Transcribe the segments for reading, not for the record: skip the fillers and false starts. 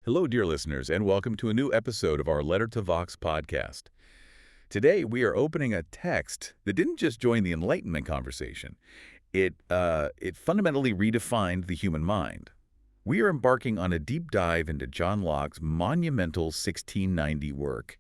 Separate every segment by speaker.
Speaker 1: Hello, dear listeners, and welcome to a new episode of our Letter to Vox podcast. Today, we are opening a text that didn't just join the Enlightenment conversation. It fundamentally redefined the human mind. We are embarking on a deep dive into John Locke's monumental 1690 work,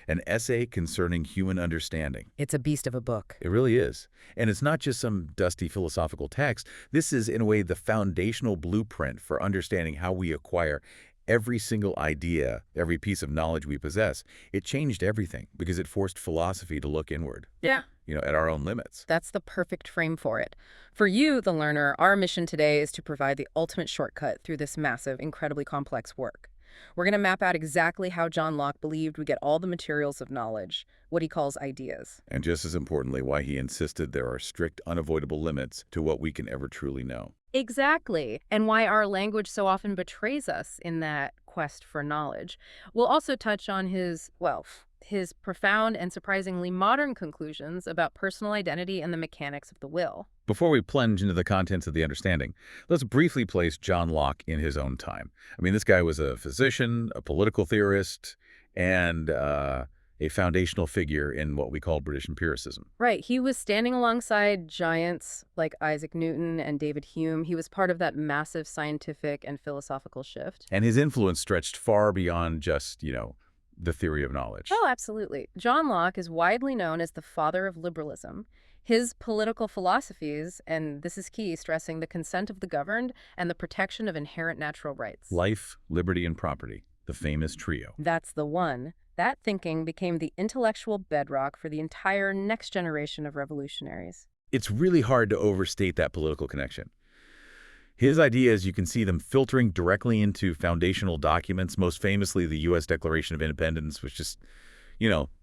Speaker 1: an essay concerning human understanding.
Speaker 2: It's a beast of a book.
Speaker 1: It really is. And it's not just some dusty philosophical text. This is, in a way, the foundational blueprint for understanding how we acquire every single idea, every piece of knowledge we possess. It changed everything because it forced philosophy to look inward.
Speaker 2: Yeah.
Speaker 1: At our own limits.
Speaker 2: That's the perfect frame for it. For you, the learner, our mission today is to provide the ultimate shortcut through this massive, incredibly complex work. We're going to map out exactly how John Locke believed we get all the materials of knowledge, what he calls ideas.
Speaker 1: And just as importantly, why he insisted there are strict, unavoidable limits to what we can ever truly know.
Speaker 2: Exactly. And why our language so often betrays us in that quest for knowledge. We'll also touch on his profound and surprisingly modern conclusions about personal identity and the mechanics of the will.
Speaker 1: Before we plunge into the contents of the understanding, let's briefly place John Locke in his own time. I mean, this guy was a physician, a political theorist, and a foundational figure in what we call British empiricism.
Speaker 2: Right. He was standing alongside giants like Isaac Newton and David Hume. He was part of that massive scientific and philosophical shift.
Speaker 1: And his influence stretched far beyond just, the theory of knowledge.
Speaker 2: Oh, absolutely. John Locke is widely known as the father of liberalism. His political philosophies, and this is key, stressing the consent of the governed and the protection of inherent natural rights.
Speaker 1: Life, liberty, and property, the famous trio.
Speaker 2: That's the one. That thinking became the intellectual bedrock for the entire next generation of revolutionaries.
Speaker 1: It's really hard to overstate that political connection. His ideas, you can see them filtering directly into foundational documents, most famously the U.S. Declaration of Independence, which just,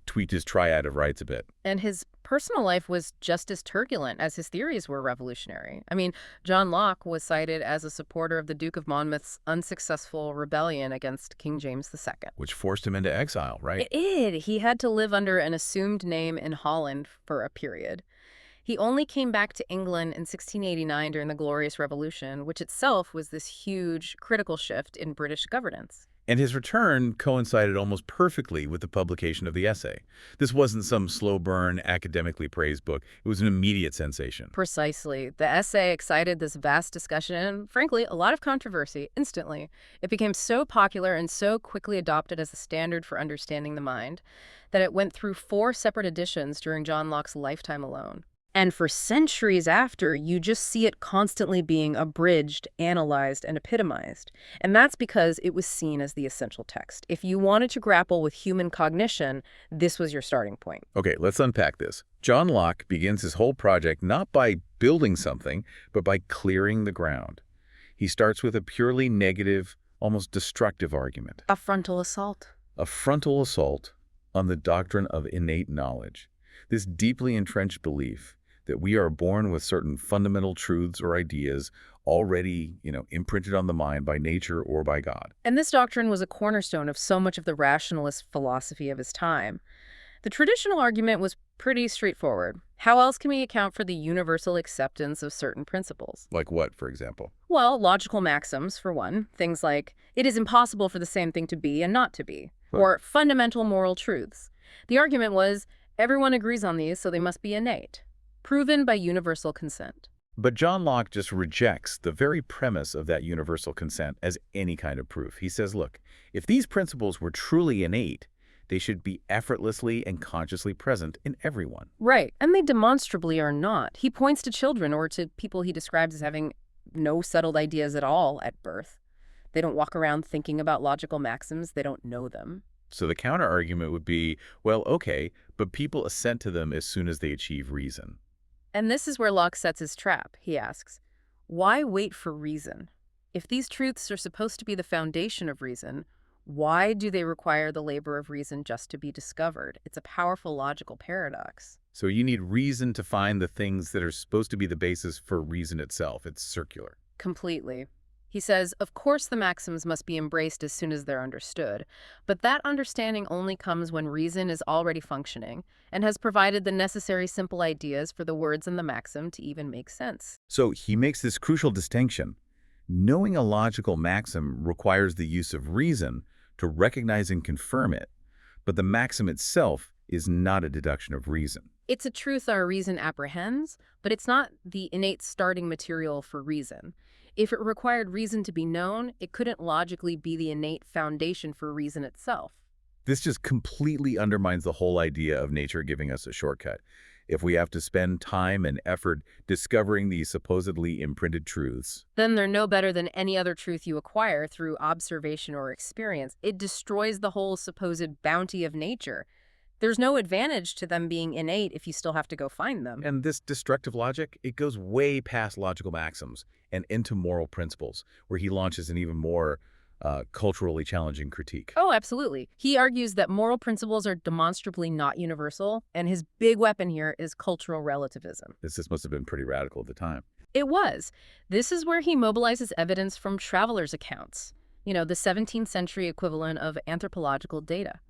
Speaker 1: tweaked his triad of rights a bit.
Speaker 2: And his personal life was just as turbulent as his theories were revolutionary. I mean, John Locke was cited as a supporter of the Duke of Monmouth's unsuccessful rebellion against King James II.
Speaker 1: Which forced him into exile, right?
Speaker 2: It did. He had to live under an assumed name in Holland for a period. He only came back to England in 1689 during the Glorious Revolution, which itself was this huge, critical shift in British governance.
Speaker 1: And his return coincided almost perfectly with the publication of the essay. This wasn't some slow burn, academically praised book. It was an immediate sensation.
Speaker 2: Precisely. The essay excited this vast discussion and, frankly, a lot of controversy instantly. It became so popular and so quickly adopted as a standard for understanding the mind that it went through 4 separate editions during John Locke's lifetime alone. And for centuries after, you just see it constantly being abridged, analyzed, and epitomized. And that's because it was seen as the essential text. If you wanted to grapple with human cognition, this was your starting point.
Speaker 1: Okay, let's unpack this. John Locke begins his whole project not by building something, but by clearing the ground. He starts with a purely negative, almost destructive argument.
Speaker 2: A frontal assault.
Speaker 1: A frontal assault on the doctrine of innate knowledge. This deeply entrenched belief that we are born with certain fundamental truths or ideas already, imprinted on the mind by nature or by God.
Speaker 2: And this doctrine was a cornerstone of so much of the rationalist philosophy of his time. The traditional argument was pretty straightforward. How else can we account for the universal acceptance of certain principles?
Speaker 1: Like what, for example?
Speaker 2: Well, logical maxims, for one. Things like, it is impossible for the same thing to be and not to be.
Speaker 1: What?
Speaker 2: Or fundamental moral truths. The argument was, everyone agrees on these, so they must be innate. Proven by universal consent.
Speaker 1: But John Locke just rejects the very premise of that universal consent as any kind of proof. He says, look, if these principles were truly innate, they should be effortlessly and consciously present in everyone.
Speaker 2: Right, and they demonstrably are not. He points to children or to people he describes as having no settled ideas at all at birth. They don't walk around thinking about logical maxims. They don't know them.
Speaker 1: So the counter-argument would be, well, okay, but people assent to them as soon as they achieve reason.
Speaker 2: And this is where Locke sets his trap. He asks, why wait for reason? If these truths are supposed to be the foundation of reason, why do they require the labor of reason just to be discovered? It's a powerful logical paradox.
Speaker 1: So you need reason to find the things that are supposed to be the basis for reason itself. It's circular.
Speaker 2: Completely. He says, of course the maxims must be embraced as soon as they're understood, but that understanding only comes when reason is already functioning and has provided the necessary simple ideas for the words in the maxim to even make sense.
Speaker 1: So he makes this crucial distinction. Knowing a logical maxim requires the use of reason to recognize and confirm it, but the maxim itself is not a deduction of reason.
Speaker 2: It's a truth our reason apprehends, but it's not the innate starting material for reason. If it required reason to be known, it couldn't logically be the innate foundation for reason itself.
Speaker 1: This just completely undermines the whole idea of nature giving us a shortcut. If we have to spend time and effort discovering these supposedly imprinted truths,
Speaker 2: Then they're no better than any other truth you acquire through observation or experience. It destroys the whole supposed bounty of nature. There's no advantage to them being innate if you still have to go find them.
Speaker 1: and this destructive logic, it goes way past logical maxims and into moral principles, where he launches an even more culturally challenging critique.
Speaker 2: Oh, absolutely. He argues that moral principles are demonstrably not universal, and his big weapon here is cultural relativism.
Speaker 1: This must have been pretty radical at the time.
Speaker 2: It was. This is where he mobilizes evidence from travelers' accounts, the 17th century equivalent of anthropological data.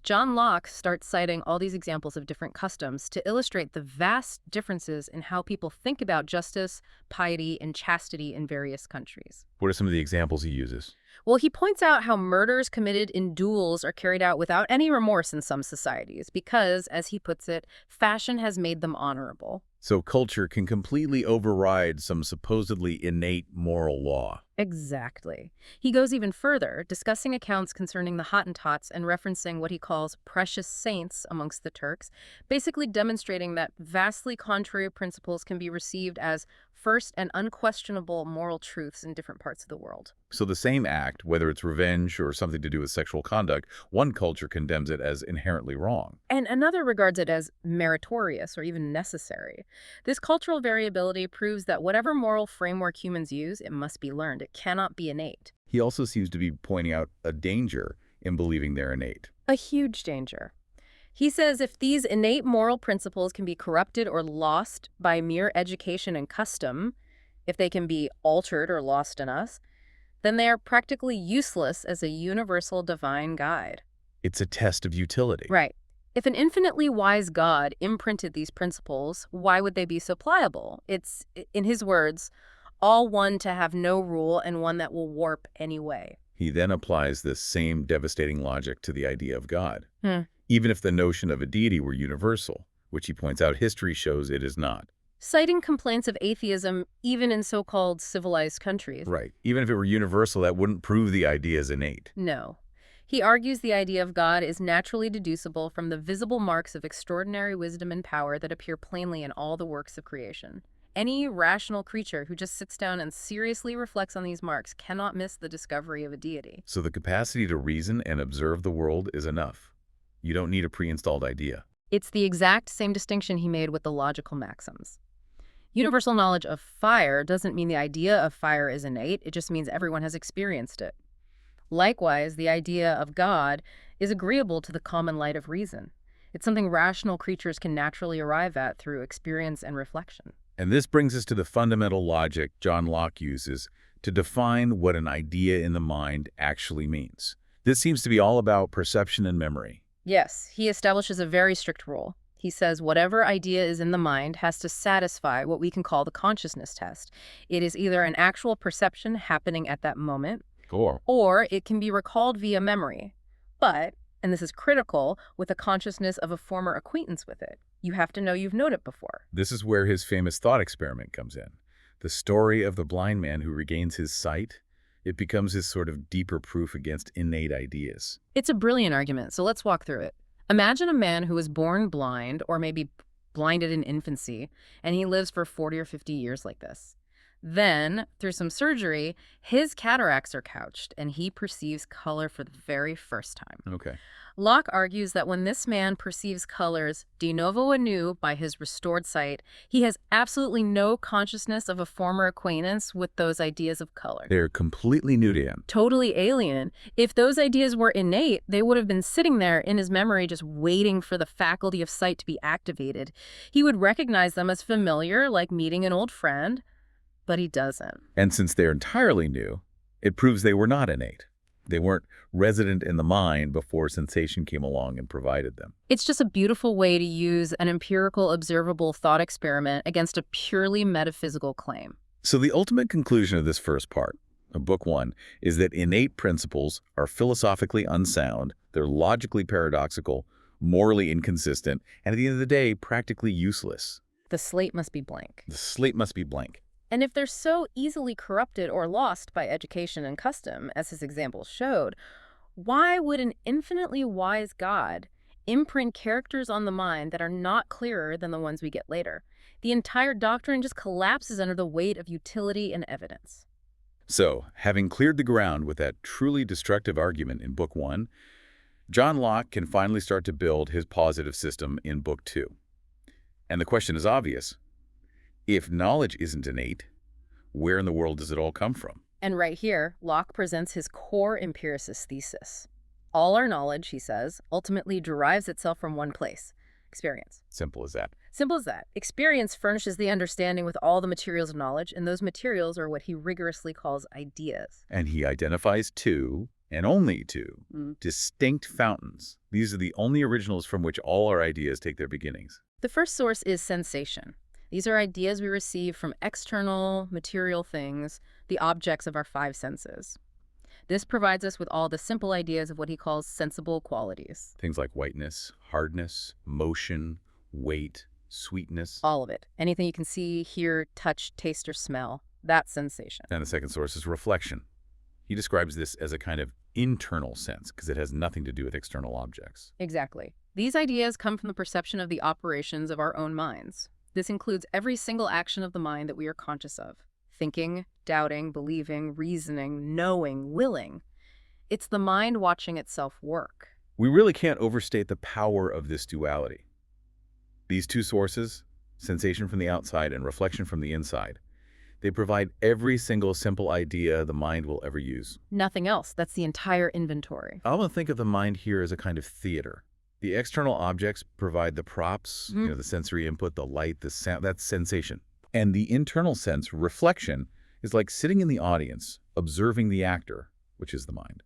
Speaker 2: John Locke starts citing all these examples of different customs to illustrate the vast differences in how people think about justice, piety, and chastity in various countries.
Speaker 1: What are some of the examples he uses?
Speaker 2: Well, he points out how murders committed in duels are carried out without any remorse in some societies because, as he puts it, fashion has made them honorable.
Speaker 1: So culture can completely override some supposedly innate moral law.
Speaker 2: Exactly. He goes even further, discussing accounts concerning the Hottentots and referencing what he calls precious saints amongst the Turks, basically demonstrating that vastly contrary principles can be received as first and unquestionable moral truths in different parts of the world.
Speaker 1: So the same act, whether it's revenge or something to do with sexual conduct, one culture condemns it as inherently wrong.
Speaker 2: And another regards it as meritorious or even necessary. This cultural variability proves that whatever moral framework humans use, it must be learned. It cannot be innate.
Speaker 1: He also seems to be pointing out a danger in believing they're innate.
Speaker 2: A huge danger. He says if these innate moral principles can be corrupted or lost by mere education and custom, if they can be altered or lost in us, then they are practically useless as a universal divine guide.
Speaker 1: It's a test of utility.
Speaker 2: Right. If an infinitely wise God imprinted these principles, why would they be so pliable? It's, in his words, all one to have no rule and one that will warp any way.
Speaker 1: He then applies this same devastating logic to the idea of God.
Speaker 2: Hmm.
Speaker 1: Even if the notion of a deity were universal, which he points out history shows it is not.
Speaker 2: Citing complaints of atheism even in so-called civilized countries.
Speaker 1: Right. Even if it were universal, that wouldn't prove the idea is innate.
Speaker 2: No. He argues the idea of God is naturally deducible from the visible marks of extraordinary wisdom and power that appear plainly in all the works of creation. Any rational creature who just sits down and seriously reflects on these marks cannot miss the discovery of a deity.
Speaker 1: So the capacity to reason and observe the world is enough. You don't need a pre-installed idea.
Speaker 2: It's the exact same distinction he made with the logical maxims. Universal knowledge of fire doesn't mean the idea of fire is innate, it just means everyone has experienced it. Likewise, the idea of God is agreeable to the common light of reason. It's something rational creatures can naturally arrive at through experience and reflection.
Speaker 1: And this brings us to the fundamental logic John Locke uses to define what an idea in the mind actually means. This seems to be all about perception and memory.
Speaker 2: Yes, he establishes a very strict rule. He says whatever idea is in the mind has to satisfy what we can call the consciousness test. It is either an actual perception happening at that moment, or it can be recalled via memory. But, and this is critical, with a consciousness of a former acquaintance with it. You have to know you've known it before.
Speaker 1: This is where his famous thought experiment comes in. The story of the blind man who regains his sight. It becomes his sort of deeper proof against innate ideas.
Speaker 2: It's a brilliant argument, so let's walk through it. Imagine a man who was born blind, or maybe blinded in infancy, and he lives for 40 or 50 years like this. Then, through some surgery, his cataracts are couched, and he perceives color for the very first time.
Speaker 1: Okay.
Speaker 2: Locke argues that when this man perceives colors de novo anew by his restored sight, he has absolutely no consciousness of a former acquaintance with those ideas of color.
Speaker 1: They're completely new to him.
Speaker 2: Totally alien. If those ideas were innate, they would have been sitting there in his memory just waiting for the faculty of sight to be activated. He would recognize them as familiar, like meeting an old friend, but he doesn't.
Speaker 1: And since they're entirely new, it proves they were not innate. They weren't resident in the mind before sensation came along and provided them.
Speaker 2: It's just a beautiful way to use an empirical, observable thought experiment against a purely metaphysical claim.
Speaker 1: So the ultimate conclusion of this first part of Book 1 is that innate principles are philosophically unsound, they're logically paradoxical, morally inconsistent, and at the end of the day, practically useless.
Speaker 2: The slate must be blank.
Speaker 1: The slate must be blank.
Speaker 2: And if they're so easily corrupted or lost by education and custom, as his example showed, why would an infinitely wise God imprint characters on the mind that are not clearer than the ones we get later? The entire doctrine just collapses under the weight of utility and evidence.
Speaker 1: So, having cleared the ground with that truly destructive argument in Book 1, John Locke can finally start to build his positive system in Book 2. And the question is obvious. If knowledge isn't innate, where in the world does it all come from?
Speaker 2: And right here, Locke presents his core empiricist thesis. All our knowledge, he says, ultimately derives itself from one place: experience.
Speaker 1: Simple as that.
Speaker 2: Simple as that. Experience furnishes the understanding with all the materials of knowledge, and those materials are what he rigorously calls ideas.
Speaker 1: And he identifies two, and only two, distinct fountains. These are the only originals from which all our ideas take their beginnings.
Speaker 2: The first source is sensation. These are ideas we receive from external, material things, the objects of our five senses. This provides us with all the simple ideas of what he calls sensible qualities.
Speaker 1: Things like whiteness, hardness, motion, weight, sweetness.
Speaker 2: All of it. Anything you can see, hear, touch, taste, or smell. That's sensation.
Speaker 1: And the second source is reflection. He describes this as a kind of internal sense because it has nothing to do with external objects.
Speaker 2: Exactly. These ideas come from the perception of the operations of our own minds. This includes every single action of the mind that we are conscious of. Thinking, doubting, believing, reasoning, knowing, willing. It's the mind watching itself work.
Speaker 1: We really can't overstate the power of this duality. These two sources, sensation from the outside and reflection from the inside, they provide every single simple idea the mind will ever use.
Speaker 2: Nothing else. That's the entire inventory.
Speaker 1: I want to think of the mind here as a kind of theater. The external objects provide the props, the sensory input, the light, the sound, that's sensation. And the internal sense, reflection, is like sitting in the audience, observing the actor, which is the mind,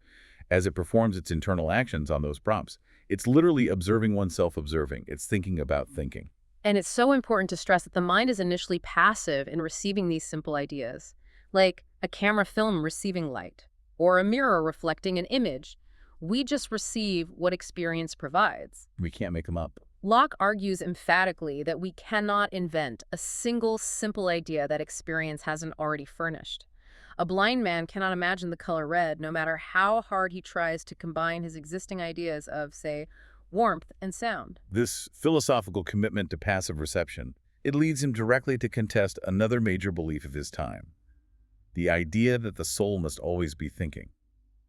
Speaker 1: as it performs its internal actions on those props. It's literally observing oneself observing. It's thinking about thinking.
Speaker 2: And it's so important to stress that the mind is initially passive in receiving these simple ideas, like a camera film receiving light, or a mirror reflecting an image. We just receive what experience provides.
Speaker 1: We can't make them up.
Speaker 2: Locke argues emphatically that we cannot invent a single simple idea that experience hasn't already furnished. A blind man cannot imagine the color red, no matter how hard he tries to combine his existing ideas of, say, warmth and sound.
Speaker 1: This philosophical commitment to passive reception, it leads him directly to contest another major belief of his time: the idea that the soul must always be thinking.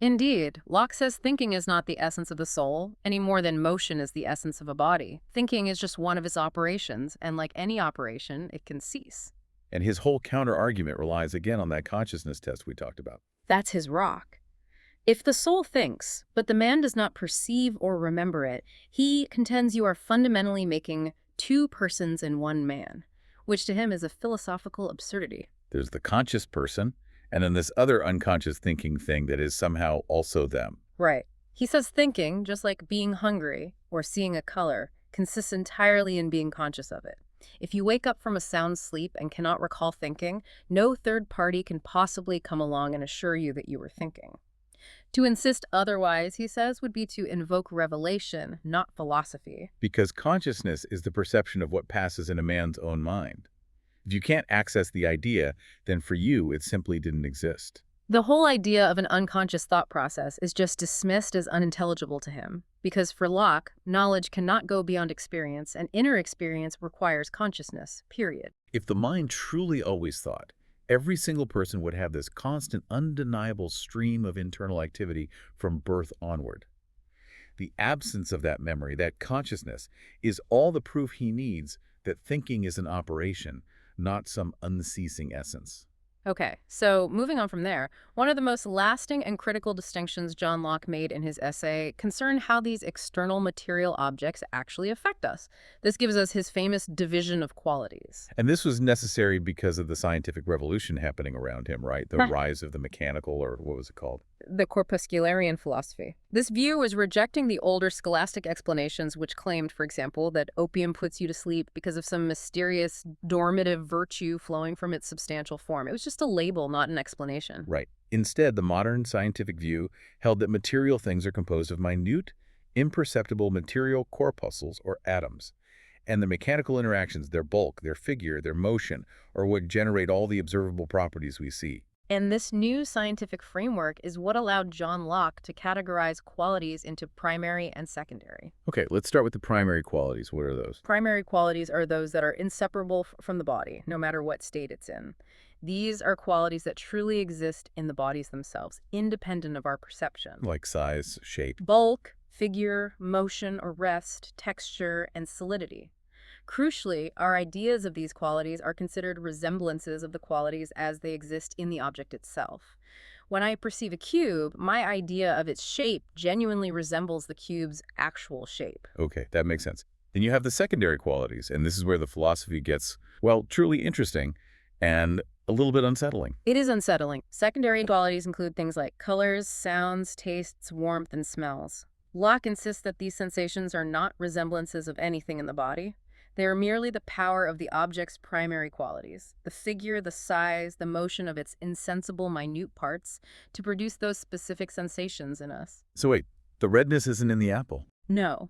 Speaker 2: Indeed, Locke says thinking is not the essence of the soul, any more than motion is the essence of a body. Thinking is just one of its operations, and like any operation, it can cease.
Speaker 1: And his whole counter-argument relies again on that consciousness test we talked about.
Speaker 2: That's his rock. If the soul thinks, but the man does not perceive or remember it, he contends you are fundamentally making two persons in one man, which to him is a philosophical absurdity.
Speaker 1: There's the conscious person, and then this other unconscious thinking thing that is somehow also them.
Speaker 2: Right. He says thinking, just like being hungry or seeing a color, consists entirely in being conscious of it. If you wake up from a sound sleep and cannot recall thinking, no third party can possibly come along and assure you that you were thinking. To insist otherwise, he says, would be to invoke revelation, not philosophy.
Speaker 1: Because consciousness is the perception of what passes in a man's own mind. If you can't access the idea, then for you, it simply didn't exist.
Speaker 2: The whole idea of an unconscious thought process is just dismissed as unintelligible to him, because for Locke, knowledge cannot go beyond experience, and inner experience requires consciousness, period.
Speaker 1: If the mind truly always thought, every single person would have this constant, undeniable stream of internal activity from birth onward. The absence of that memory, that consciousness, is all the proof he needs that thinking is an operation, not some unceasing essence.
Speaker 2: Okay, so moving on from there, one of the most lasting and critical distinctions John Locke made in his essay concerned how these external material objects actually affect us. This gives us his famous division of qualities.
Speaker 1: And this was necessary because of the scientific revolution happening around him, right? The rise of the mechanical, or what was it called?
Speaker 2: The corpuscularian philosophy. This view was rejecting the older scholastic explanations which claimed, for example, that opium puts you to sleep because of some mysterious dormitive virtue flowing from its substantial form. It was just a label, not an explanation.
Speaker 1: Right. Instead, the modern scientific view held that material things are composed of minute, imperceptible material corpuscles, or atoms. And the mechanical interactions, their bulk, their figure, their motion, are what generate all the observable properties we see.
Speaker 2: And this new scientific framework is what allowed John Locke to categorize qualities into primary and secondary.
Speaker 1: Okay, let's start with the primary qualities. What are those?
Speaker 2: Primary qualities are those that are inseparable from the body, no matter what state it's in. These are qualities that truly exist in the bodies themselves, independent of our perception.
Speaker 1: Like size, shape.
Speaker 2: Bulk, figure, motion or rest, texture, and solidity. Crucially, our ideas of these qualities are considered resemblances of the qualities as they exist in the object itself. When I perceive a cube, my idea of its shape genuinely resembles the cube's actual shape.
Speaker 1: Okay, that makes sense. Then you have the secondary qualities, and this is where the philosophy gets, well, truly interesting and a little bit unsettling.
Speaker 2: It is unsettling. Secondary qualities include things like colors, sounds, tastes, warmth, and smells. Locke insists that these sensations are not resemblances of anything in the body. They are merely the power of the object's primary qualities, the figure, the size, the motion of its insensible minute parts, to produce those specific sensations in us.
Speaker 1: So wait, the redness isn't in the apple.
Speaker 2: No.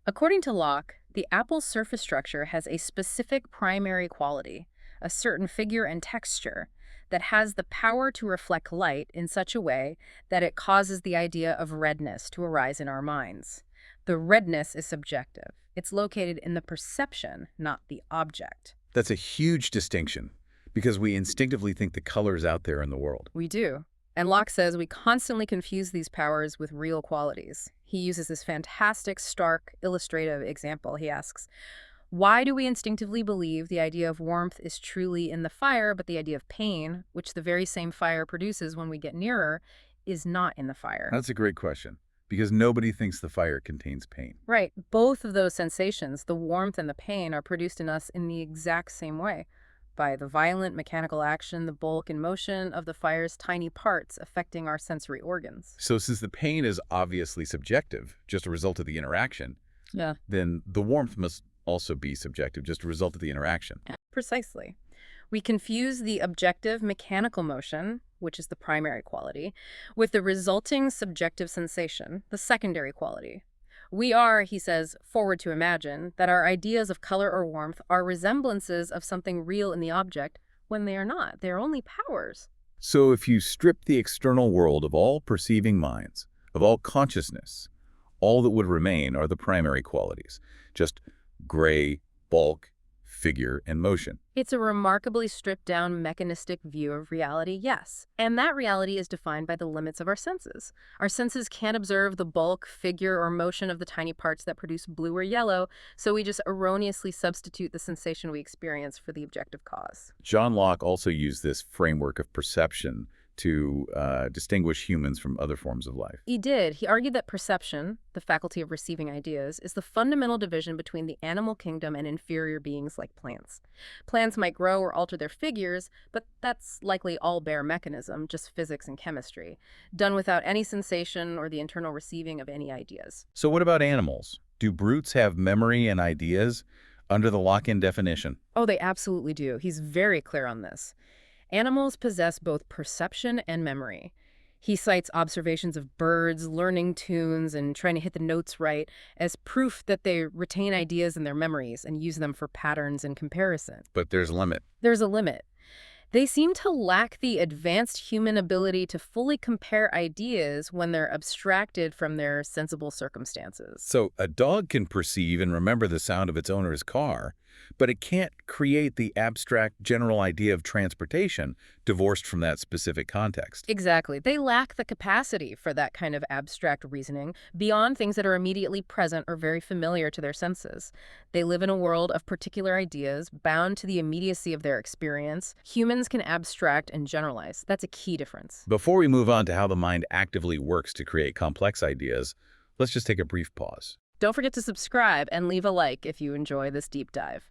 Speaker 2: According to Locke, the apple's surface structure has a specific primary quality, a certain figure and texture, that has the power to reflect light in such a way that it causes the idea of redness to arise in our minds. The redness is subjective. It's located in the perception, not the object.
Speaker 1: That's a huge distinction, because we instinctively think the color's out there in the world.
Speaker 2: We do. And Locke says we constantly confuse these powers with real qualities. He uses this fantastic, stark, illustrative example. He asks, why do we instinctively believe the idea of warmth is truly in the fire, but the idea of pain, which the very same fire produces when we get nearer, is not in the fire?
Speaker 1: That's a great question, because nobody thinks the fire contains pain.
Speaker 2: Right. Both of those sensations, the warmth and the pain, are produced in us in the exact same way, by the violent mechanical action, the bulk and motion of the fire's tiny parts affecting our sensory organs.
Speaker 1: So since the pain is obviously subjective, just a result of the interaction,
Speaker 2: Yeah.
Speaker 1: then the warmth must also be subjective, just a result of the interaction.
Speaker 2: Precisely. We confuse the objective mechanical motion, which is the primary quality, with the resulting subjective sensation, the secondary quality. We are, he says, forward to imagine that our ideas of color or warmth are resemblances of something real in the object when they are not. They are only powers.
Speaker 1: So if you strip the external world of all perceiving minds, of all consciousness, all that would remain are the primary qualities, just gray, bulk, figure, and motion.
Speaker 2: It's a remarkably stripped-down mechanistic view of reality, yes. And that reality is defined by the limits of our senses. Our senses can't observe the bulk, figure, or motion of the tiny parts that produce blue or yellow, so we just erroneously substitute the sensation we experience for the objective cause.
Speaker 1: John Locke also used this framework of perception to distinguish humans from other forms of life.
Speaker 2: He did. He argued that perception, the faculty of receiving ideas, is the fundamental division between the animal kingdom and inferior beings like plants. Plants might grow or alter their figures, but that's likely all bare mechanism, just physics and chemistry, done without any sensation or the internal receiving of any ideas.
Speaker 1: So what about animals? Do brutes have memory and ideas under the Lockean definition?
Speaker 2: Oh, they absolutely do. He's very clear on this. Animals possess both perception and memory. He cites observations of birds learning tunes and trying to hit the notes right as proof that they retain ideas in their memories and use them for patterns and comparison.
Speaker 1: But there's a limit.
Speaker 2: There's a limit. They seem to lack the advanced human ability to fully compare ideas when they're abstracted from their sensible circumstances.
Speaker 1: So a dog can perceive and remember the sound of its owner's car, but it can't create the abstract general idea of transportation divorced from that specific context.
Speaker 2: Exactly. They lack the capacity for that kind of abstract reasoning beyond things that are immediately present or very familiar to their senses. They live in a world of particular ideas, bound to the immediacy of their experience. Humans can abstract and generalize. That's a key difference.
Speaker 1: Before we move on to how the mind actively works to create complex ideas, let's just take a brief pause.
Speaker 2: Don't forget to subscribe and leave a like if you enjoy this deep dive.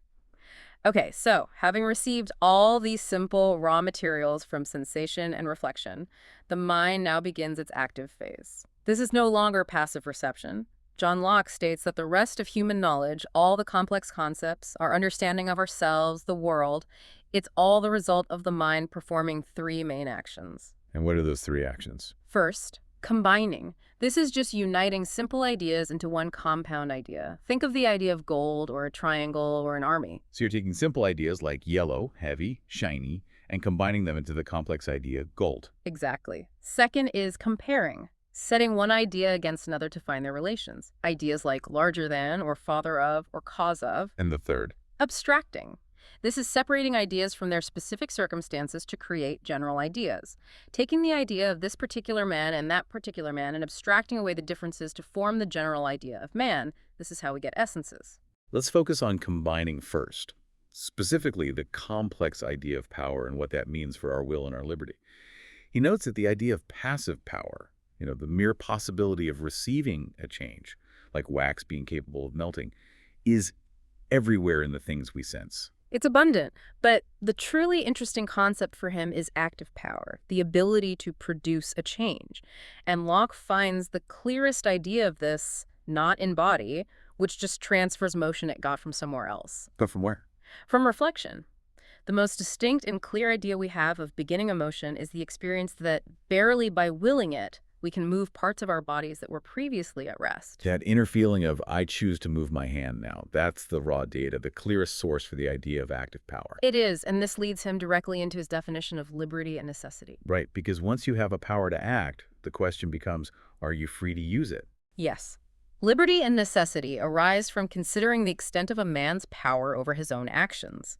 Speaker 2: Okay, so having received all these simple raw materials from sensation and reflection, the mind now begins its active phase. This is no longer passive reception. John Locke states that the rest of human knowledge, all the complex concepts, our understanding of ourselves, the world, it's all the result of the mind performing three main actions.
Speaker 1: And what are those three actions?
Speaker 2: First, combining. This is just uniting simple ideas into one compound idea. Think of the idea of gold or a triangle or an army.
Speaker 1: So you're taking simple ideas like yellow, heavy, shiny, and combining them into the complex idea gold.
Speaker 2: Exactly. Second is comparing. Setting one idea against another to find their relations. Ideas like larger than or father of or cause of.
Speaker 1: And the third?
Speaker 2: Abstracting. This is separating ideas from their specific circumstances to create general ideas. Taking the idea of this particular man and that particular man and abstracting away the differences to form the general idea of man. This is how we get essences.
Speaker 1: Let's focus on combining first, specifically the complex idea of power and what that means for our will and our liberty. He notes that the idea of passive power, the mere possibility of receiving a change, like wax being capable of melting, is everywhere in the things we sense.
Speaker 2: It's abundant, but the truly interesting concept for him is active power, the ability to produce a change. And Locke finds the clearest idea of this not in body, which just transfers motion it got from somewhere else.
Speaker 1: But from where?
Speaker 2: From reflection. The most distinct and clear idea we have of beginning a motion is the experience that barely by willing it, we can move parts of our bodies that were previously at rest.
Speaker 1: That inner feeling of, I choose to move my hand now. That's the raw data, the clearest source for the idea of active power.
Speaker 2: It is, and this leads him directly into his definition of liberty and necessity.
Speaker 1: Right, because once you have a power to act, the question becomes, are you free to use it?
Speaker 2: Yes. Liberty and necessity arise from considering the extent of a man's power over his own actions.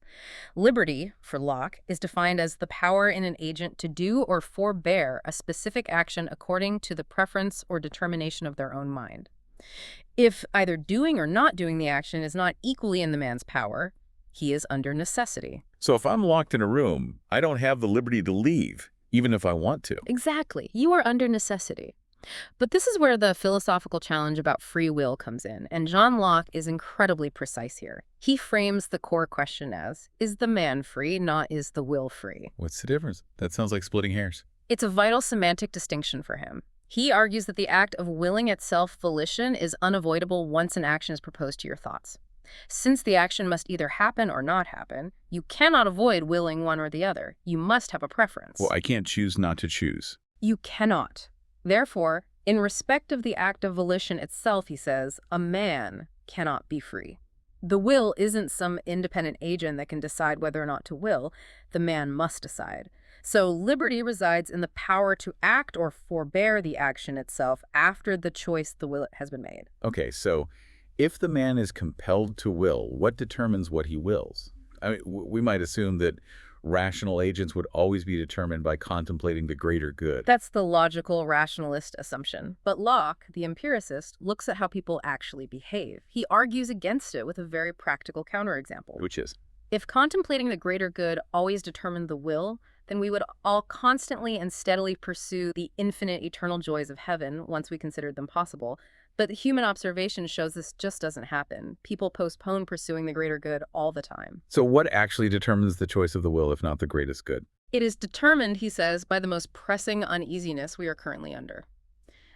Speaker 2: Liberty, for Locke, is defined as the power in an agent to do or forbear a specific action according to the preference or determination of their own mind. If either doing or not doing the action is not equally in the man's power, he is under necessity.
Speaker 1: So if I'm locked in a room, I don't have the liberty to leave, even if I want to.
Speaker 2: Exactly. You are under necessity. But this is where the philosophical challenge about free will comes in, and John Locke is incredibly precise here. He frames the core question as, is the man free, not is the will free?
Speaker 1: What's the difference? That sounds like splitting hairs.
Speaker 2: It's a vital semantic distinction for him. He argues that the act of willing itself volition is unavoidable once an action is proposed to your thoughts. Since the action must either happen or not happen, you cannot avoid willing one or the other. You must have a preference.
Speaker 1: Well, I can't choose not to choose.
Speaker 2: You cannot. Therefore, in respect of the act of volition itself, he says, a man cannot be free. The will isn't some independent agent that can decide whether or not to will. The man must decide. So liberty resides in the power to act or forbear the action itself after the choice the will has been made.
Speaker 1: Okay, so if the man is compelled to will, what determines what he wills? I mean, we might assume that rational agents would always be determined by contemplating the greater good.
Speaker 2: That's the logical rationalist assumption. But Locke, the empiricist, looks at how people actually behave. He argues against it with a very practical counterexample.
Speaker 1: Which is?
Speaker 2: If contemplating the greater good always determined the will, then we would all constantly and steadily pursue the infinite eternal joys of heaven once we considered them possible. But the human observation shows this just doesn't happen. People postpone pursuing the greater good all the time.
Speaker 1: So what actually determines the choice of the will, if not the greatest good?
Speaker 2: It is determined, he says, by the most pressing uneasiness we are currently under.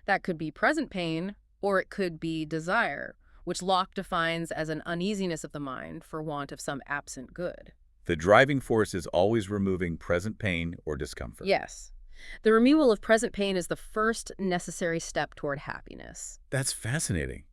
Speaker 2: That could be present pain, or it could be desire, which Locke defines as an uneasiness of the mind for want of some absent good.
Speaker 1: The driving force is always removing present pain or discomfort.
Speaker 2: Yes. The removal of present pain is the first necessary step toward happiness.
Speaker 1: That's fascinating.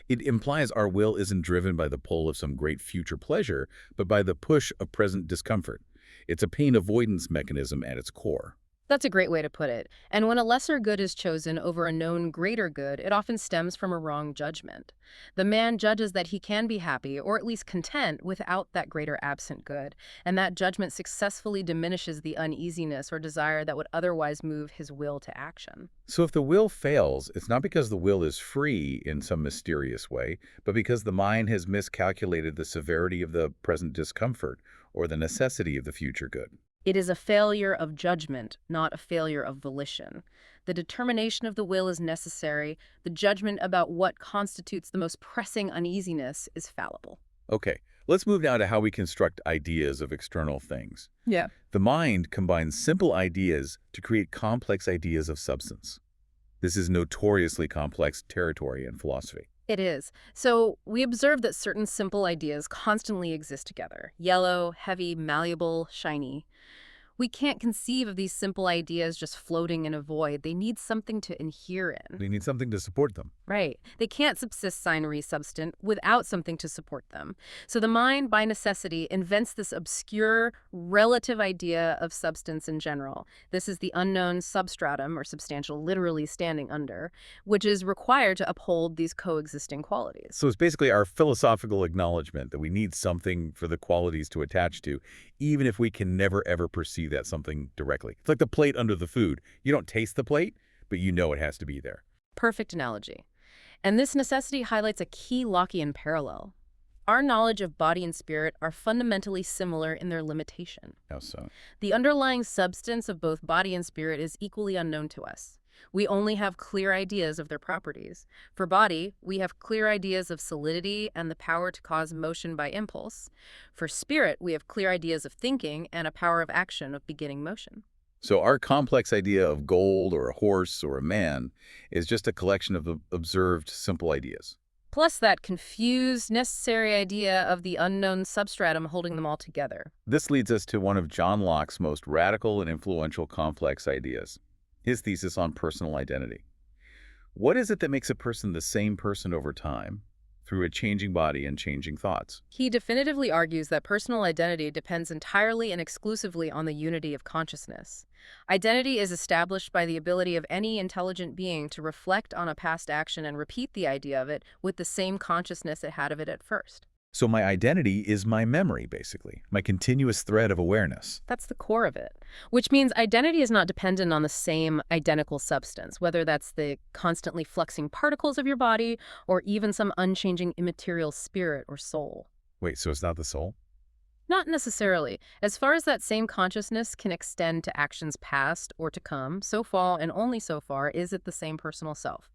Speaker 1: It implies our will isn't driven by the pull of some great future pleasure, but by the push of present discomfort. It's a pain avoidance mechanism at its core.
Speaker 2: That's a great way to put it. And when a lesser good is chosen over a known greater good, it often stems from a wrong judgment. The man judges that he can be happy, or at least content, without that greater absent good, and that judgment successfully diminishes the uneasiness or desire that would otherwise move his will to action.
Speaker 1: So if the will fails, it's not because the will is free in some mysterious way, but because the mind has miscalculated the severity of the present discomfort or the necessity of the future good.
Speaker 2: It is a failure of judgment, not a failure of volition. The determination of the will is necessary. The judgment about what constitutes the most pressing uneasiness is fallible.
Speaker 1: Okay, let's move now to how we construct ideas of external things.
Speaker 2: Yeah.
Speaker 1: The mind combines simple ideas to create complex ideas of substance. This is notoriously complex territory in philosophy.
Speaker 2: It is. So we observe that certain simple ideas constantly exist together. Yellow, heavy, malleable, shiny. We can't conceive of these simple ideas just floating in a void. They need something to inhere in.
Speaker 1: We need something to support them.
Speaker 2: Right. They can't subsist sine re substant without something to support them. So the mind, by necessity, invents this obscure, relative idea of substance in general. This is the unknown substratum, or substantial literally standing under, which is required to uphold these coexisting qualities.
Speaker 1: So it's basically our philosophical acknowledgement that we need something for the qualities to attach to, even if we can never ever perceive that something directly. It's like the plate under the food. You don't taste the plate, but you know it has to be there.
Speaker 2: Perfect analogy. And this necessity highlights a key Lockean parallel. Our knowledge of body and spirit are fundamentally similar in their limitation.
Speaker 1: How so?
Speaker 2: The underlying substance of both body and spirit is equally unknown to us. We only have clear ideas of their properties. For body, we have clear ideas of solidity and the power to cause motion by impulse. For spirit, we have clear ideas of thinking and a power of action of beginning motion.
Speaker 1: So our complex idea of gold or a horse or a man is just a collection of observed simple ideas.
Speaker 2: Plus that confused, necessary idea of the unknown substratum holding them all together.
Speaker 1: This leads us to one of John Locke's most radical and influential complex ideas, his thesis on personal identity. What is it that makes a person the same person over time through a changing body and changing thoughts?
Speaker 2: He definitively argues that personal identity depends entirely and exclusively on the unity of consciousness. Identity is established by the ability of any intelligent being to reflect on a past action and repeat the idea of it with the same consciousness it had of it at first.
Speaker 1: So my identity is my memory, basically, my continuous thread of awareness.
Speaker 2: That's the core of it, which means identity is not dependent on the same identical substance, whether that's the constantly fluxing particles of your body or even some unchanging immaterial spirit or soul.
Speaker 1: Wait, so it's not the soul?
Speaker 2: Not necessarily. As far as that same consciousness can extend to actions past or to come, so far and only so far is it the same personal self.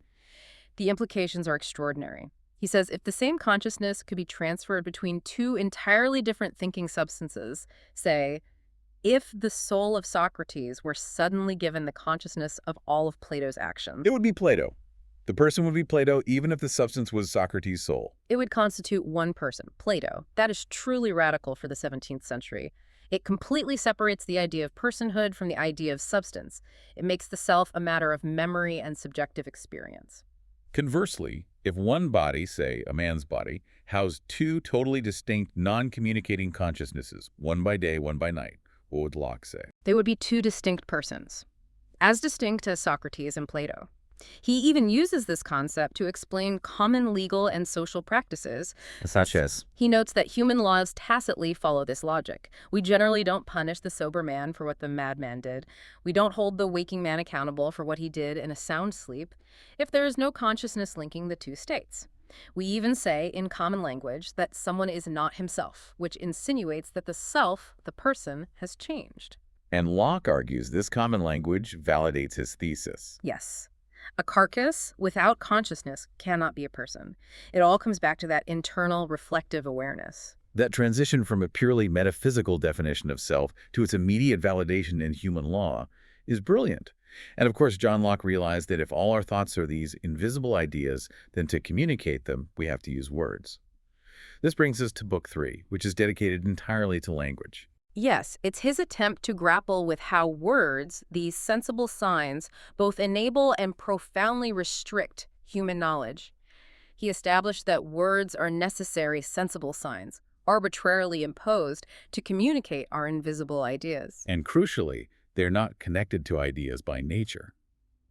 Speaker 2: The implications are extraordinary. He says if the same consciousness could be transferred between two entirely different thinking substances, say, if the soul of Socrates were suddenly given the consciousness of all of Plato's actions,
Speaker 1: It would be Plato. The person would be Plato even if the substance was Socrates' soul.
Speaker 2: it would constitute one person, Plato. That is truly radical for the 17th century. It completely separates the idea of personhood from the idea of substance. It makes the self a matter of memory and subjective experience.
Speaker 1: Conversely, if one body, say a man's body, housed two totally distinct, non-communicating consciousnesses, one by day, one by night, what would Locke say?
Speaker 2: They would be two distinct persons, as distinct as Socrates and Plato. He even uses this concept to explain common legal and social practices.
Speaker 3: Such as?
Speaker 2: He notes that human laws tacitly follow this logic. We generally don't punish the sober man for what the madman did. We don't hold the waking man accountable for what he did in a sound sleep if there is no consciousness linking the two states. We even say, in common language, that someone is not himself, which insinuates that the self, the person, has changed.
Speaker 1: And Locke argues this common language validates his thesis.
Speaker 2: Yes. A carcass without consciousness cannot be a person. It all comes back to that internal reflective awareness.
Speaker 1: That transition from a purely metaphysical definition of self to its immediate validation in human law is brilliant. And of course, John Locke realized that if all our thoughts are these invisible ideas, then to communicate them, we have to use words. This brings us to Book 3, which is dedicated entirely to language.
Speaker 2: Yes, it's his attempt to grapple with how words, these sensible signs, both enable and profoundly restrict human knowledge. He established that words are necessary sensible signs, arbitrarily imposed to communicate our invisible ideas.
Speaker 1: And crucially, They're not connected to ideas by nature.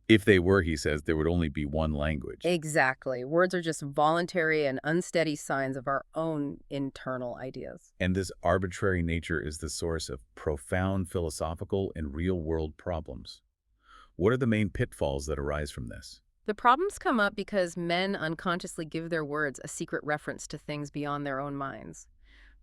Speaker 1: If they were, he says, there would only be one language.
Speaker 2: Exactly. Words are just voluntary and unsteady signs of our own internal ideas.
Speaker 1: And this arbitrary nature is the source of profound philosophical and real-world problems. What are the main pitfalls that arise from this?
Speaker 2: The problems come up because men unconsciously give their words a secret reference to things beyond their own minds.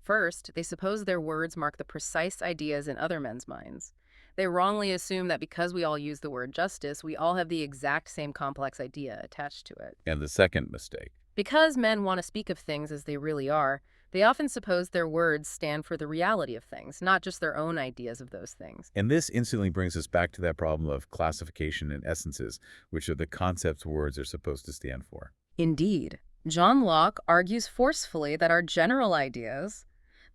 Speaker 2: First, they suppose their words mark the precise ideas in other men's minds. They wrongly assume that because we all use the word justice, we all have the exact same complex idea attached to it.
Speaker 1: And the second mistake.
Speaker 2: Because men want to speak of things as they really are, they often suppose their words stand for the reality of things, not just their own ideas of those things.
Speaker 1: And this instantly brings us back to that problem of classification and essences, which are the concepts words are supposed to stand for.
Speaker 2: Indeed, John Locke argues forcefully that our general ideas,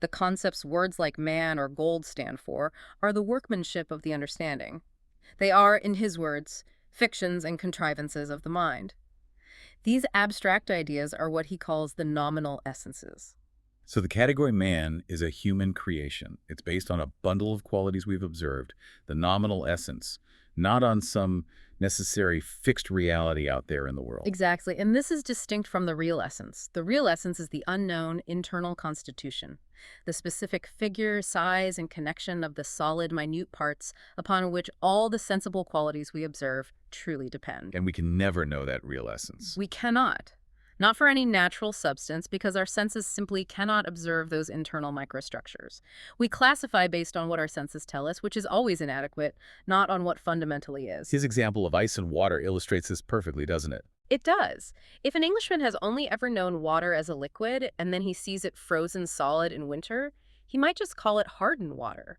Speaker 2: the concepts words like man or gold stand for, are the workmanship of the understanding. They are, in his words, fictions and contrivances of the mind. These abstract ideas are what he calls the nominal essences.
Speaker 1: So the category man is a human creation. It's based on a bundle of qualities we've observed, the nominal essence, not on some necessary fixed reality out there in the world.
Speaker 2: Exactly, and this is distinct from the real essence. The real essence is the unknown internal constitution, the specific figure, size, and connection of the solid, minute parts upon which all the sensible qualities we observe truly depend.
Speaker 1: And we can never know that real essence.
Speaker 2: We cannot. Not for any natural substance, because our senses simply cannot observe those internal microstructures. We classify based on what our senses tell us, which is always inadequate, not on what fundamentally is.
Speaker 1: His example of ice and water illustrates this perfectly, doesn't it?
Speaker 2: It does. If an Englishman has only ever known water as a liquid, and then he sees it frozen solid in winter, he might just call it hardened water.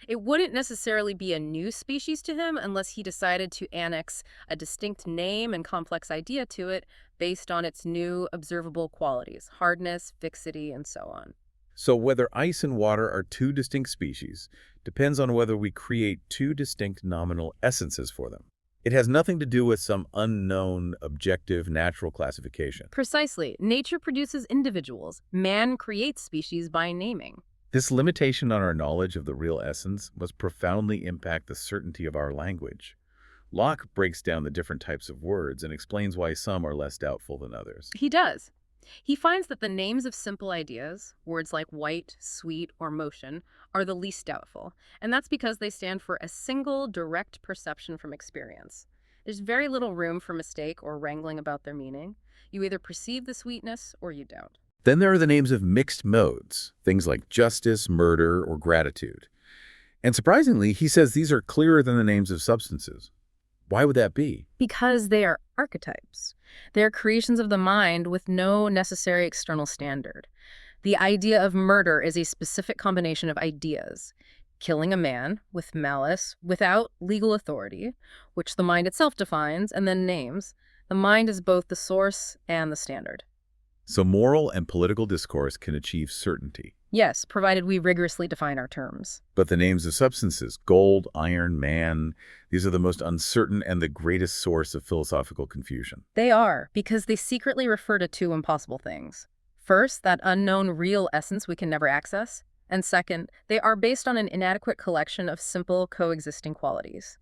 Speaker 2: It wouldn't necessarily be a new species to him unless he decided to annex a distinct name and complex idea to it based on its new observable qualities, hardness, fixity, and so on.
Speaker 1: So whether ice and water are two distinct species depends on whether we create two distinct nominal essences for them. It has nothing to do with some unknown, objective, natural classification.
Speaker 2: Precisely. Nature produces individuals. Man creates species by naming.
Speaker 1: This limitation on our knowledge of the real essence must profoundly impact the certainty of our language. Locke breaks down the different types of words and explains why some are less doubtful than others.
Speaker 2: He does. He finds that the names of simple ideas, words like white, sweet, or motion, are the least doubtful, and that's because they stand for a single, direct perception from experience. There's very little room for mistake or wrangling about their meaning. You either perceive the sweetness or you don't.
Speaker 1: Then there are the names of mixed modes, things like justice, murder, or gratitude. And surprisingly, he says these are clearer than the names of substances. Why would that be?
Speaker 2: Because they are archetypes. They are creations of the mind with no necessary external standard. The idea of murder is a specific combination of ideas. Killing a man with malice, without legal authority, which the mind itself defines and then names. The mind is both the source and the standard.
Speaker 1: So moral and political discourse can achieve certainty.
Speaker 2: Yes, provided we rigorously define our terms.
Speaker 1: But the names of substances, gold, iron, man, these are the most uncertain and the greatest source of philosophical confusion.
Speaker 2: They are, because they secretly refer to two impossible things. First, that unknown real essence we can never access. And second, they are based on an inadequate collection of simple coexisting qualities.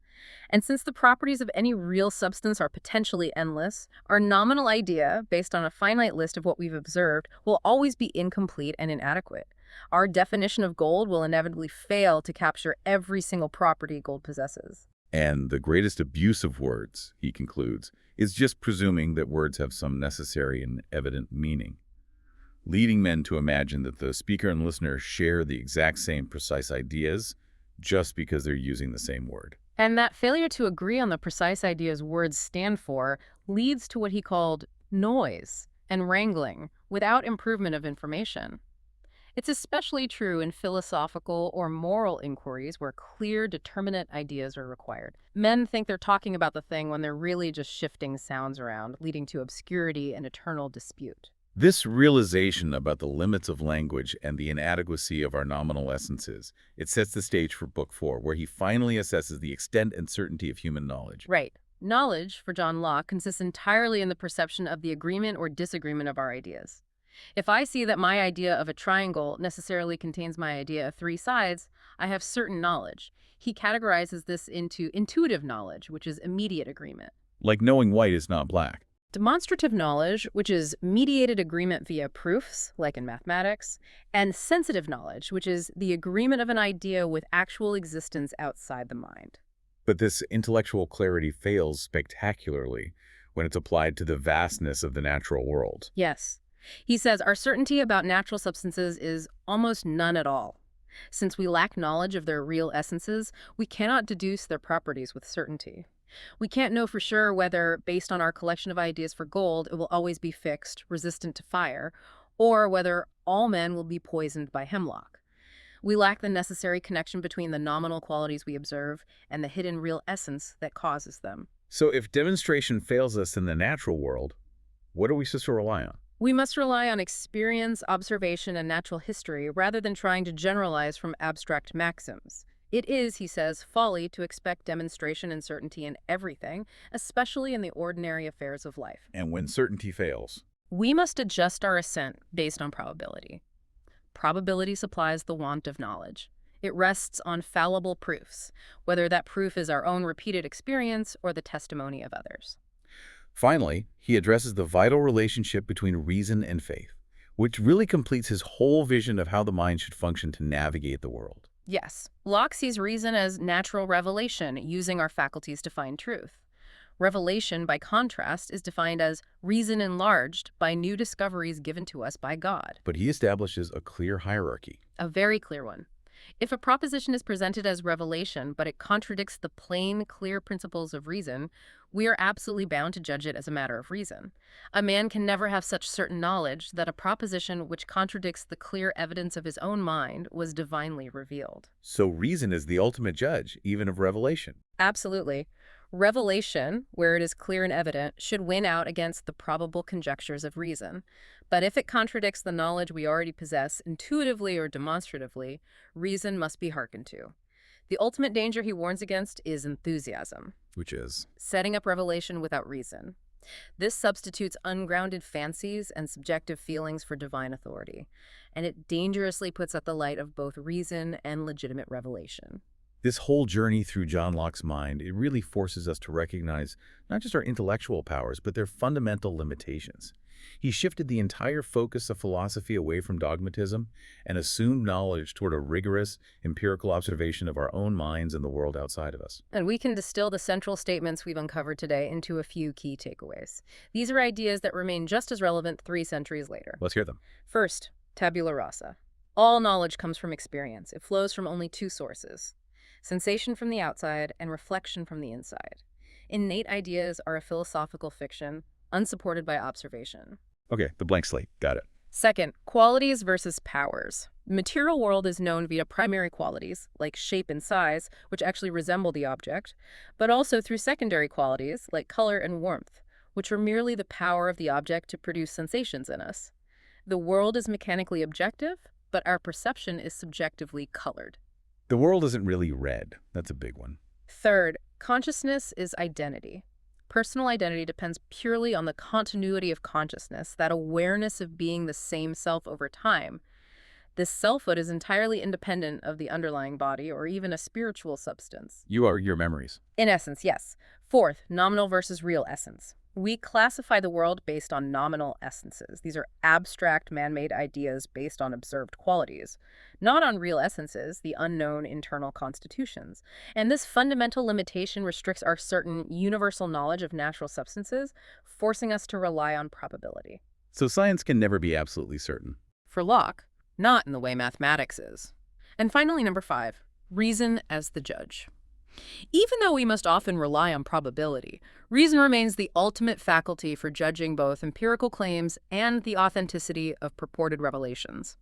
Speaker 2: And since the properties of any real substance are potentially endless, our nominal idea, based on a finite list of what we've observed, will always be incomplete and inadequate. Our definition of gold will inevitably fail to capture every single property gold possesses.
Speaker 1: And the greatest abuse of words, he concludes, is just presuming that words have some necessary and evident meaning, leading men to imagine that the speaker and listener share the exact same precise ideas just because they're using the same word.
Speaker 2: And that failure to agree on the precise ideas words stand for leads to what he called noise and wrangling without improvement of information. It's especially true in philosophical or moral inquiries where clear, determinate ideas are required. Men think they're talking about the thing when they're really just shifting sounds around, leading to obscurity and eternal dispute.
Speaker 1: This realization about the limits of language and the inadequacy of our nominal essences, it sets the stage for Book 4, where he finally assesses the extent and certainty of human knowledge.
Speaker 2: Right. Knowledge, for John Locke, consists entirely in the perception of the agreement or disagreement of our ideas. If I see that my idea of a triangle necessarily contains my idea of three sides, I have certain knowledge. He categorizes this into intuitive knowledge, which is immediate agreement.
Speaker 1: Like knowing white is not black.
Speaker 2: Demonstrative knowledge, which is mediated agreement via proofs, like in mathematics, and sensitive knowledge, which is the agreement of an idea with actual existence outside the mind.
Speaker 1: But this intellectual clarity fails spectacularly when it's applied to the vastness of the natural world.
Speaker 2: Yes. He says our certainty about natural substances is almost none at all. Since we lack knowledge of their real essences, we cannot deduce their properties with certainty. We can't know for sure whether, based on our collection of ideas for gold, it will always be fixed, resistant to fire, or whether all men will be poisoned by hemlock. We lack the necessary connection between the nominal qualities we observe and the hidden real essence that causes them.
Speaker 1: So if demonstration fails us in the natural world, what are we supposed to rely on?
Speaker 2: We must rely on experience, observation, and natural history rather than trying to generalize from abstract maxims. It is, he says, folly to expect demonstration and certainty in everything, especially in the ordinary affairs of life.
Speaker 1: And when certainty fails?
Speaker 2: We must adjust our assent based on probability. Probability supplies the want of knowledge. It rests on fallible proofs, whether that proof is our own repeated experience or the testimony of others.
Speaker 1: Finally, he addresses the vital relationship between reason and faith, which really completes his whole vision of how the mind should function to navigate the world.
Speaker 2: Yes, Locke sees reason as natural revelation, using our faculties to find truth. Revelation, by contrast, is defined as reason enlarged by new discoveries given to us by God.
Speaker 1: But he establishes a clear hierarchy.
Speaker 2: A very clear one. If a proposition is presented as revelation, but it contradicts the plain, clear principles of reason, we are absolutely bound to judge it as a matter of reason. A man can never have such certain knowledge that a proposition which contradicts the clear evidence of his own mind was divinely revealed.
Speaker 1: So reason is the ultimate judge, even of revelation.
Speaker 2: Absolutely. Revelation, where it is clear and evident, should win out against the probable conjectures of reason. But if it contradicts the knowledge we already possess, intuitively or demonstratively, reason must be hearkened to. The ultimate danger he warns against is enthusiasm.
Speaker 1: Which is?
Speaker 2: Setting up revelation without reason. This substitutes ungrounded fancies and subjective feelings for divine authority, and it dangerously puts at the light of both reason and legitimate revelation.
Speaker 1: This whole journey through John Locke's mind, it really forces us to recognize not just our intellectual powers, but their fundamental limitations. He shifted the entire focus of philosophy away from dogmatism and assumed knowledge toward a rigorous, empirical observation of our own minds and the world outside of us.
Speaker 2: And we can distill the central statements we've uncovered today into a few key takeaways. These are ideas that remain just as relevant 3 centuries later.
Speaker 1: Let's hear them.
Speaker 2: First, tabula rasa. All knowledge comes from experience. It flows from only 2 sources: sensation from the outside and reflection from the inside. Innate ideas are a philosophical fiction, unsupported by observation.
Speaker 1: Okay, the blank slate. Got it.
Speaker 2: Second, qualities versus powers. The material world is known via primary qualities, like shape and size, which actually resemble the object, but also through secondary qualities, like color and warmth, which are merely the power of the object to produce sensations in us. The world is mechanically objective, but our perception is subjectively colored.
Speaker 1: The world isn't really red. That's a big one.
Speaker 2: Third, consciousness is identity. Personal identity depends purely on the continuity of consciousness, that awareness of being the same self over time. This selfhood is entirely independent of the underlying body or even a spiritual substance.
Speaker 1: You are your memories.
Speaker 2: In essence, yes. Fourth, nominal versus real essence. We classify the world based on nominal essences. These are abstract, man-made ideas based on observed qualities, not on real essences, the unknown internal constitutions. And this fundamental limitation restricts our certain universal knowledge of natural substances, forcing us to rely on probability.
Speaker 1: So science can never be absolutely certain.
Speaker 2: For Locke, not in the way mathematics is. And finally, number 5, reason as the judge. Even though we must often rely on probability, reason remains the ultimate faculty for judging both empirical claims and the authenticity of purported revelations.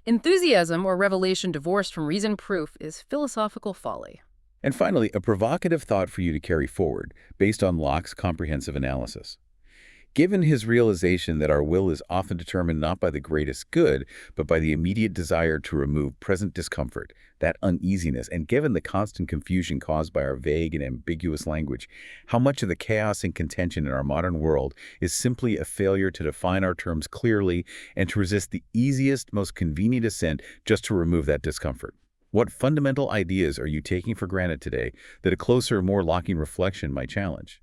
Speaker 2: Enthusiasm or revelation divorced from reason proof is philosophical folly.
Speaker 1: And finally, a provocative thought for you to carry forward based on Locke's comprehensive analysis. Given his realization that our will is often determined not by the greatest good, but by the immediate desire to remove present discomfort, that uneasiness, and given the constant confusion caused by our vague and ambiguous language, how much of the chaos and contention in our modern world is simply a failure to define our terms clearly and to resist the easiest, most convenient assent just to remove that discomfort? What fundamental ideas are you taking for granted today that a closer, more Lockean reflection might challenge?